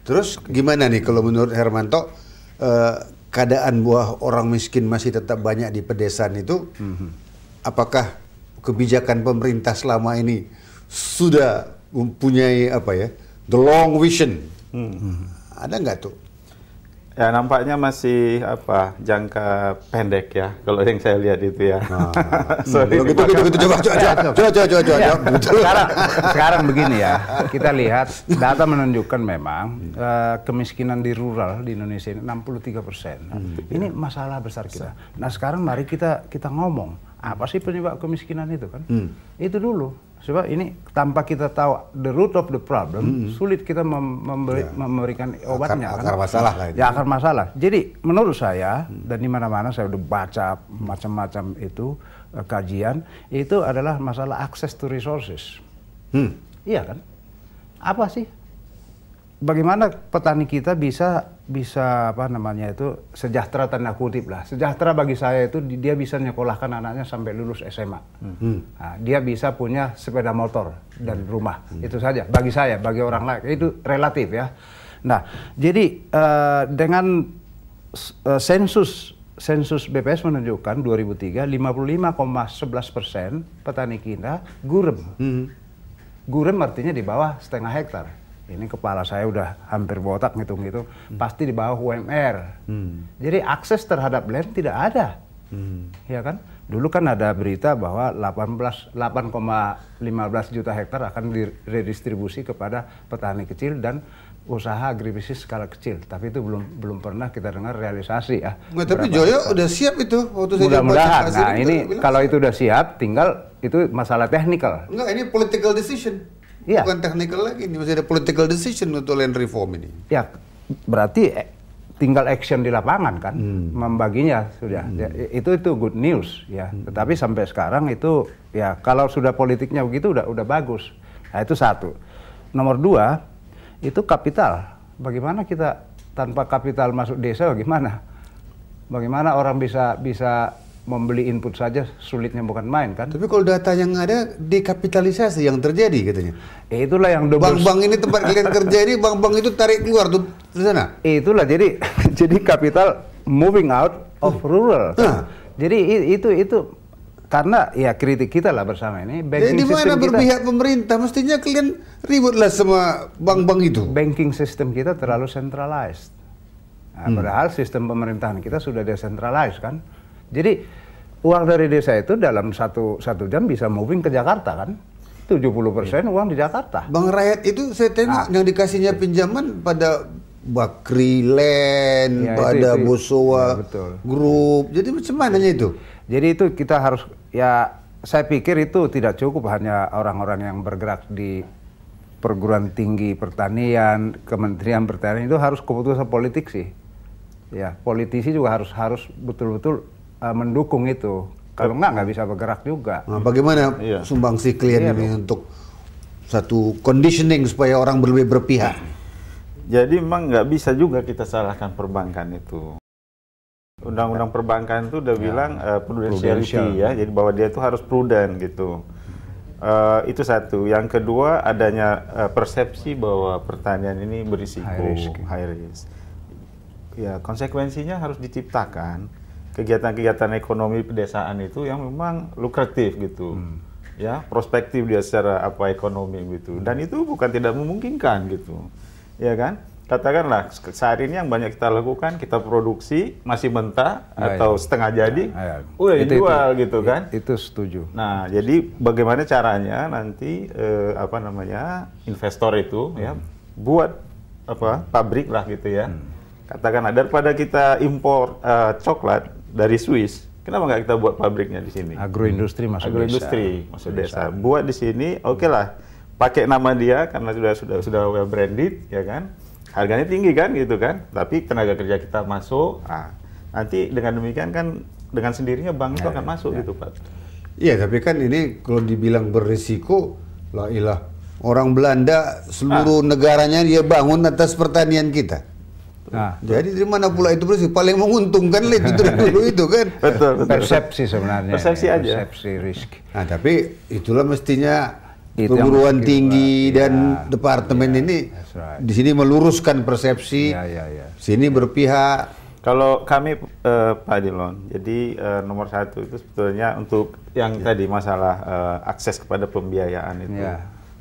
Terus gimana nih kalau menurut Hermanto, keadaan buah orang miskin masih tetap banyak di pedesaan itu, apakah kebijakan pemerintah selama ini sudah mempunyai the long vision? Ada nggak tuh? Ya nampaknya masih jangka pendek ya kalau yang saya lihat itu ya. Sekarang begini ya, kita lihat data menunjukkan memang kemiskinan di rural di Indonesia ini 63%. Ini masalah besar kita. Nah sekarang mari kita ngomong apa sih penyebab kemiskinan itu kan? Itu dulu. Sebab ini tanpa kita tahu the root of the problem, sulit kita memberikan obatnya. Akar masalah lah itu. Ya akar masalah. Jadi menurut saya, dan di mana-mana saya udah baca macam-macam itu kajian, itu adalah masalah access to resources. Iya kan? Apa sih? Bagaimana petani kita bisa sejahtera tanda kutip lah. Sejahtera bagi saya itu dia bisa nyekolahkan anaknya sampai lulus SMA. Nah, dia bisa punya sepeda motor dan rumah. Itu saja bagi saya, bagi orang lain itu relatif ya. Nah, jadi dengan sensus BPS menunjukkan 2003 55,11% petani kita gurem. Gurem artinya di bawah setengah hektar. Ini kepala saya udah hampir botak ngitung-ngitung, pasti di bawah UMR. Jadi akses terhadap land tidak ada. Ya kan? Dulu kan ada berita bahwa 8,15 juta hektar akan diredistribusi kepada petani kecil dan usaha agribisnis skala kecil. Tapi itu belum pernah kita dengar realisasi ya. Tapi Joyo udah siap itu waktu saya mudah-mudahan. Nah ini kalau itu udah siap, tinggal itu masalah technical. Enggak, ini political decision. Ya. Bukan technical lagi, ini masih ada political decision untuk land reform ini. Ya, berarti tinggal action di lapangan kan, membaginya sudah. Ya, itu good news ya. Tetapi sampai sekarang itu ya kalau sudah politiknya begitu udah bagus. Nah itu satu. Nomor dua itu kapital. Bagaimana kita tanpa kapital masuk desa bagaimana? Bagaimana orang bisa membeli input saja sulitnya bukan main kan? Tapi kalau data yang ada dekapitalisasi yang terjadi katanya. Itulah yang bank-bank ini tempat kalian kerja ini bank-bank itu tarik keluar tuh di sana. Itulah jadi kapital moving out of rural. Jadi itu karena ya kritik kita lah bersama ini. Jadi di mana berpihak pemerintah? Mestinya kalian ributlah sama bank-bank itu. Banking system kita terlalu centralized. Nah, padahal sistem pemerintahan kita sudah decentralized kan. Jadi uang dari desa itu dalam satu jam bisa moving ke Jakarta kan. 70% uang di Jakarta. Bang Rakyat itu saya tengok yang dikasihnya pinjaman pada Bakri Land, pada Bosowa Group. Jadi macam mananya itu? Jadi itu kita harus ya saya pikir itu tidak cukup hanya orang-orang yang bergerak di perguruan tinggi pertanian, Kementerian Pertanian itu harus keputusan politik sih. Ya, politisi juga harus betul-betul mendukung itu. Kalau nggak bisa bergerak juga. Nah, bagaimana sumbangsi klien ini untuk satu conditioning supaya orang lebih berpihak? Jadi memang nggak bisa juga kita salahkan perbankan itu. Undang-undang perbankan itu udah bilang prudentiality ya, jadi bahwa dia itu harus prudent gitu. Itu satu. Yang kedua adanya persepsi bahwa pertanian ini berisiko, high risk. Ya konsekuensinya harus diciptakan kegiatan-kegiatan ekonomi pedesaan itu yang memang lukratif gitu, ya prospektif dia secara ekonomi gitu, dan itu bukan tidak memungkinkan gitu, ya kan? Katakanlah saat ini yang banyak kita lakukan, kita produksi masih mentah atau setengah jadi, udah dijual gitu kan? Itu setuju. Nah jadi bagaimana caranya nanti investor itu ya buat pabrik lah gitu ya. Katakanlah daripada kita impor coklat dari Swiss, kenapa nggak kita buat pabriknya di sini? Agroindustri masuk desa. Buat di sini, oke lah, pakai nama dia karena sudah well branded, ya kan? Harganya tinggi kan, gitu kan? Tapi tenaga kerja kita masuk. Nanti dengan demikian kan dengan sendirinya bank itu akan masuk gitu, Pak. Iya, tapi kan ini kalau dibilang berisiko, la ilah. Orang Belanda seluruh negaranya dia bangun atas pertanian kita. Jadi dari mana pula itu bersih? Paling menguntungkan itu dulu itu kan. Betul. Persepsi sebenarnya. Persepsi aja. Persepsi risk. Nah tapi itulah mestinya perguruan tinggi dan departemen ini right. di sini meluruskan persepsi, sini berpihak. Kalau kami Pak Dilon, jadi nomor satu itu sebetulnya untuk yang tadi masalah akses kepada pembiayaan itu,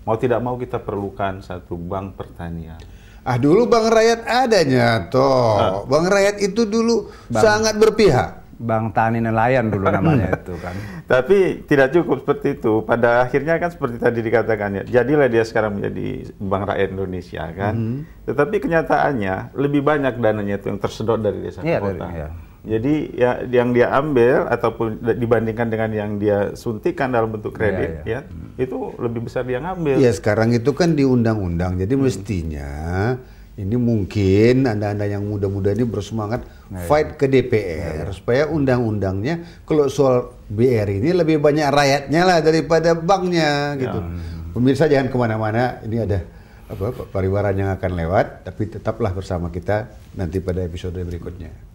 mau tidak mau kita perlukan satu bank pertanian. Dulu Bank Rakyat adanya toh. Bank Rakyat itu dulu sangat berpihak. Bank Tani Nelayan dulu namanya itu kan. Tapi tidak cukup seperti itu. Pada akhirnya kan seperti tadi dikatakan ya, jadilah dia sekarang menjadi Bank Rakyat Indonesia kan. Tetapi kenyataannya lebih banyak dananya itu yang tersedot dari desa ke kota. Jadi ya yang dia ambil ataupun dibandingkan dengan yang dia suntikan dalam bentuk kredit ya itu lebih besar dia ngambil. Ya sekarang itu kan di undang-undang. Jadi mestinya ini mungkin Anda-anda yang muda-muda ini bersemangat fight ke DPR supaya undang-undangnya kalau soal BRI ini lebih banyak rakyatnya lah daripada banknya gitu. Pemirsa jangan kemana-mana, ini ada pariwaran yang akan lewat, tapi tetaplah bersama kita nanti pada episode berikutnya.